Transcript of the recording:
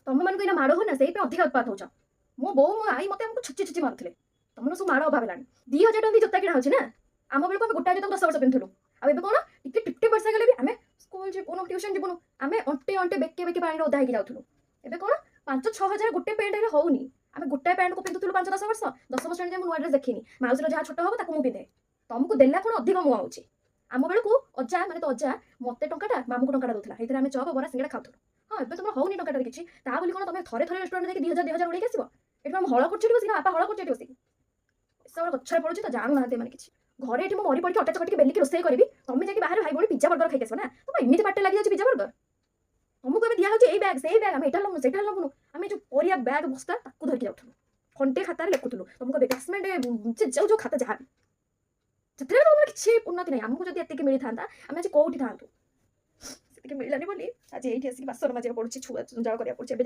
ତମମାନଙ୍କୁ ଏଇନା ମାଡ଼ ହୁଏ ନା ସେଇଥିପାଇଁ ଅଧିକା ଉତ୍ପାତ ହଉଛ। ମୋ ବୋଉ ମୋ ଆଈ ମତେ ଆମକୁ ଛୁଚି ମାରୁଥିଲେ। ତମର ସବୁ ମାଡ଼ ଅଭାବ ହେଲାଣି। 2000 ଟଙ୍କା ଦେଇ ଜୋତା କିଣା ହଉଛି ନା। ଆମ ବେଳକୁ ଆମେ ଗୋଟାଏ ଜୋତା 10 ବର୍ଷ ପିନ୍ଧୁଥିଲୁ। ଆଉ ଏବେ କଣ ଟିକେ 50 ବର୍ଷ ହେଇଗଲେ ବି ଆମେ ସ୍କୁଲ ଯିବୁନୁ ଟ୍ୟୁସନ ଯିବୁନୁ ଆମେ ଅଣ୍ଟେ ବେକେ ପାଣିରେ ଓଦା ହେଇକି ଯାଉଥିଲୁ। ଏବେ କଣ 5-6 ହଜାର ଗୋଟେ ପ୍ୟାଣ୍ଟ ହେଲେ ହଉନି। ଆମେ ଗୋଟାଏ ପ୍ୟାଣ୍ଟକୁ ପିନ୍ଧୁଥିଲୁ 5-10 ବର୍ଷ। 10 ବର୍ଷ ଯାଏଁ ମୁଁ ନୂଆ ଡ୍ରେସ୍ ଦେଖିନି। ମାଉସୀର ଯାହା ଛୋଟ ହବ ତାକୁ ମୁଁ ପିନ୍ଧେ। ତମକୁ ଦେଲା କଣ ଅଧିକ ମୁହଁ ହଉଛି। ଆମ ବେଳକୁ ଅଜା ମାନେ ତ ଅଜା ମତେ ଟଙ୍କାଟା ମାମୁକୁ ଟଙ୍କାଟା ଦଉଥିଲା। ସେଇଥିରେ ଆମେ ଚପ ବରା ସିଙ୍ଗଡ଼ା ଖାଉଥିଲୁ। ହଁ ଏବେ ତମର ହଉନି ଟଙ୍କାଟାରେ କିଛି। ତା ବୋଲି କଣ ତମେ ଥରେ ରେଷ୍ଟୁରାଣ୍ଟ ଯାଇକି 2000 ଉଡେଇକି ଆସିବ। ଏଠି ଆମେ ହଳ କରୁଛୁ ଏଠି ବସିକି ବାପା ହଳ କରୁଛୁ ଏଠି ବସିକି। ଏସବୁ ଗଛରେ ପଡୁଛି ତ ଜାଣୁନାହାନ୍ତି ଏମାନେ କିଛି। ଘରେ ଏଠି ମୁଁ ମରି ପଡ଼ିକି ଅଟା ଚକଟିକି ବେଲିକି ରୋଷେଇ କରିବି। ତମେ ଯାଇକି ବାହାରେ ଭାଇ ଭଉଣୀ ପିଜ୍ଜା ବର୍ଗର ଖାଇକି ଆସିବ ନା। ତମ ଏମିତି ପାଟିରେ ଲାଗିଯାଉଛି ପିଜ୍ଜା ବର୍ଗର। ତମକୁ ଏବେ ଦିଆହଉଛି ଏଇ ବ୍ୟାଗ୍ ସେଇ ବ୍ୟାଗ୍ ଆମେ ଏଇଟା ନବୁନୁ ସେଇଟା ନବୁନୁ। ଆମେ ଯୋଉ ପରିଆ ବ୍ୟାଗ୍ ବସ୍ତା ତାକୁ ଧରିକି ଯାଉଥିଲୁ। ଖଣ୍ଡେ ଖାତାରେ ଲେଖୁଥିଲୁ। ତମକୁ ଏବେ କ୍ଲାସମେଟ୍ ଯୋଉ ଖାତା ଯାହା ବି ସେଥିରେ ତମର କିଛି ଉନ୍ନତି ନାହିଁ। ଆମକୁ ଯଦି ଏତିକି ମିଳିଥାନ୍ତା ଆମେ ଆଜି କୋଉଠି ଥାନ୍ତୁ। ସେତିକି ମିଳିଲାନି ବୋଲି ଆଜି ଏଇଠି ଆସିକି ବାସନ ମାଜିବାକୁ ପଡୁଛି ଛୁଆ ଜଳ କରିବାକୁ ପଡୁଛି। ଏବେ